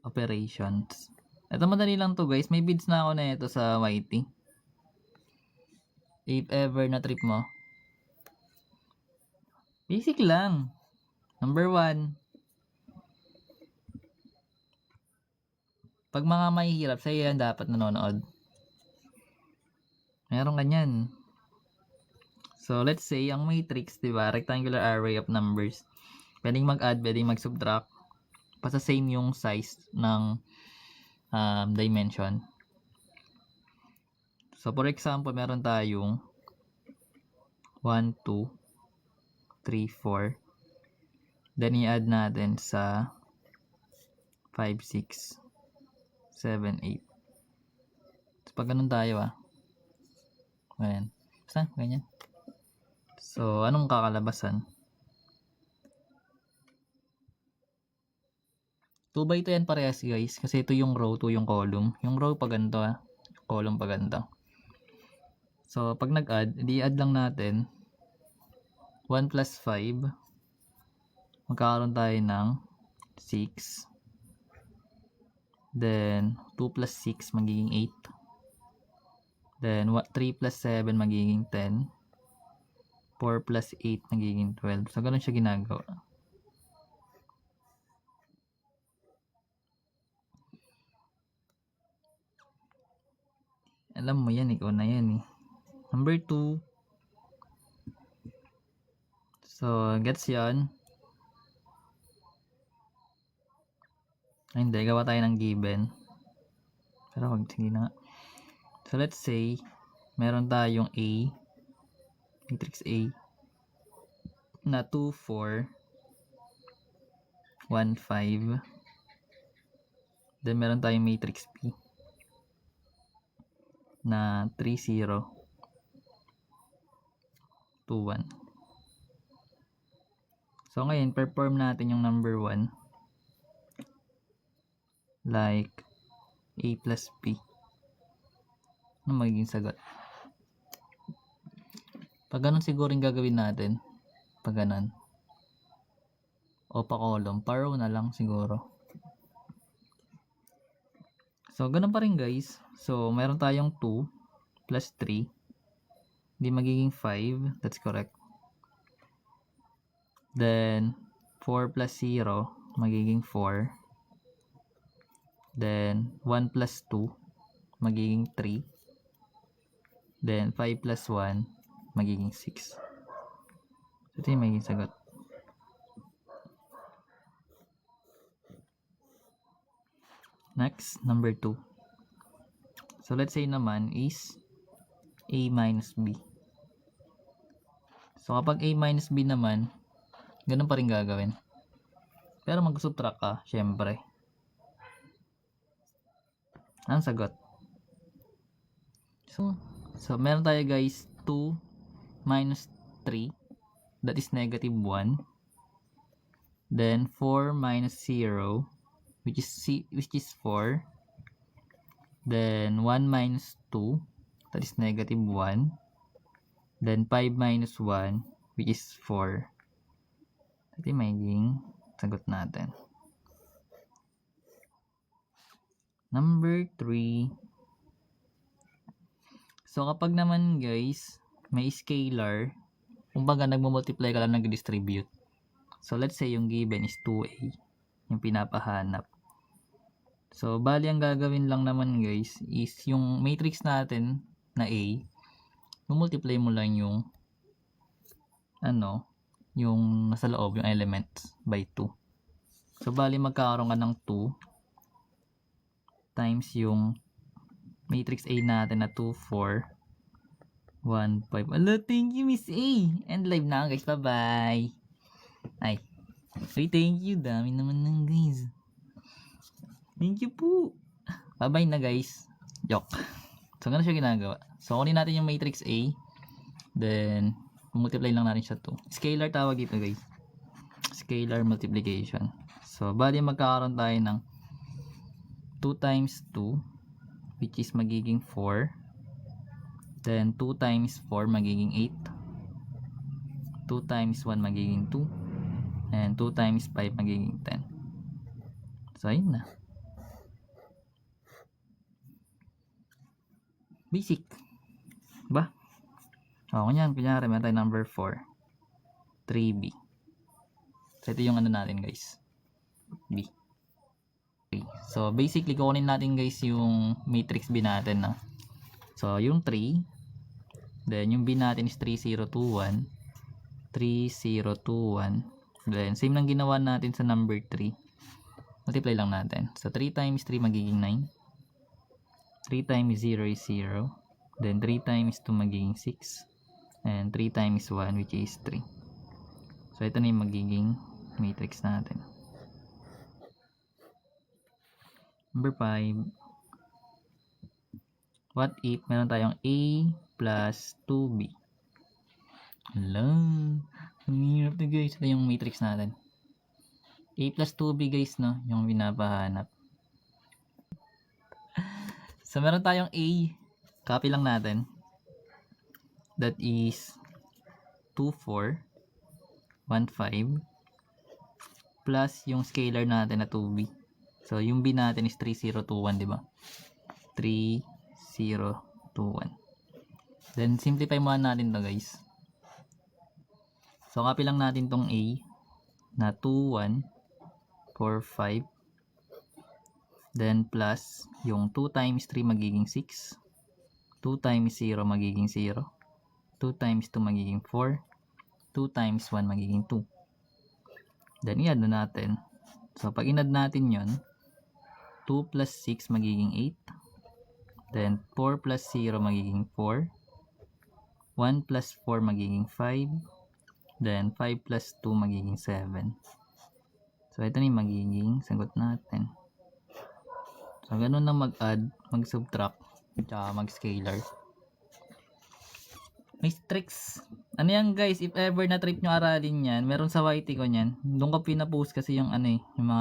operations. Ito madali lang to guys. May bids na ako na ito sa YT. If ever na trip mo. Basic lang. Number 1. Pag mga mahihirap, sa'yo yan dapat nanonood. Meron ganyan. So, let's say, ang matrix, diba? Rectangular array of numbers. Pwedeng mag-add, pwedeng mag-subtract. Basta same yung size ng dimension. So, for example, meron tayong 1, 2, 3, 4. Then, i-add natin sa 5, 6, 7, 8. So, pag ganun tayo Ayan. Basta, ganyan. So, anong kakalabasan? 2 by 2 yan parehas guys. Kasi ito yung row, 2 yung column. Yung row pa ganito column pa ganito. So, pag nag-add, i-add lang natin 1 plus 5. Magkakaroon tayo ng 6. Then, 2 plus 6 magiging 8. Then, 3 plus 7 magiging 10. 4 plus 8 magiging 12. So, ganun siya ginagawa. Alam mo yan, ikaw na yan Number 2. So, gets yan. Ay, hindi. Gawa tayo ng given. Pero wag, sige na nga. So, let's say, meron tayong A. Matrix A. Na 2, 4. 1, 5. Then, meron tayong matrix B. Na 3, 0. 2, 1. So, ngayon, perform natin yung number 1. Like, A plus B. Ano magiging sagot? Pag ganun siguro yung gagawin natin. Pag ganun. O pa column. Pa row na lang siguro. So, ganun pa rin guys. So, meron tayong 2 plus 3. Hindi magiging 5. That's correct. Then, 4 plus 0 magiging 4. Then, 1 plus 2 magiging 3. Then, 5 plus 1 magiging 6. So, ito yung magiging sagot. Next, number 2. So, let's say naman is A minus B. So, kapag A minus B naman, ganun pa rin gagawin. Pero mag-subtract ka, syempre. Ang sagot. So meron tayo guys 2 minus 3. That is negative 1. Then 4 minus 0, which is 4. Then 1 minus 2, that is negative 1. Then 5 minus 1, which is 4. Ito yung magiging sagot natin. Number 3. So, kapag naman guys, may scalar, kumbaga nagmo-multiply ka lang, nag-distribute. So, let's say yung given is 2A, yung pinapahanap. So, bali ang gagawin lang naman guys, is yung matrix natin na A, multiply mo lang yung yung nasa loob, yung elements by 2. So, bali magkakaroon ka ng 2 times yung matrix A natin na 2, 4, 1, 5. Hello, thank you, Miss A. And live na guys. Bye-bye. Ay. Thank you. Dami naman ng guys. Thank you po. Bye-bye na guys. Joke. So, ganun siya ginagawa. So, kunin natin yung matrix A. Then, multiply lang natin siya 2. Scalar tawag ito guys. Scalar multiplication. So, bali magkakaroon tayo ng 2 times 2, which is magiging 4. Then 2 times 4 magiging 8. 2 times 1 magiging 2. And 2 times 5 magiging 10. So, ayun na. Basic. Ba? O, kunyan, kunyari, meron tayo number 4. 3B. So, ito yung ano natin, guys. B. Okay. So, basically, kukunin natin, guys, yung matrix B natin, no? So, yung 3. Then, yung B natin is 3021. 3021. Then, same lang ginawa natin sa number 3. Multiply lang natin. So, 3 times 3 magiging 9. 3 times 0 is 0. Then, 3 times 2 magiging 6. And 3 times 1 which is 3. So, ito na yung magiging matrix natin. Number 5. What if meron tayong A plus 2B? Hello. Ang hirap na guys. Ito yung matrix natin. A plus 2B guys, no? Yung binapahanap. So, meron tayong A. Copy lang natin. That is 2, 4, 1, 5 plus yung scalar natin na 2B. So, yung B natin is 3021, di ba? 3021. Then, simplify muna natin to guys. So, copy lang natin tong A na 2, 1, 4, 5. Then, plus yung 2 times 3 magiging 6. 2 times 0 magiging 0. 2 times 2 magiging 4. 2 times 1 magiging 2. Then, i-add na natin. So, pag in-add natin yon, 2 plus 6 magiging 8. Then, 4 plus 0 magiging 4. 1 plus 4 magiging 5. Then, 5 plus 2 magiging 7. So, ito na yung magiging sagot natin. So, ganun na mag-add, mag-subtract, tsaka mag-scalar. May tricks. Ano yan guys, if ever na trip nyo aralin yan, meron sa YT ko yan. Doon ko pinapost kasi yung ano eh, yung mga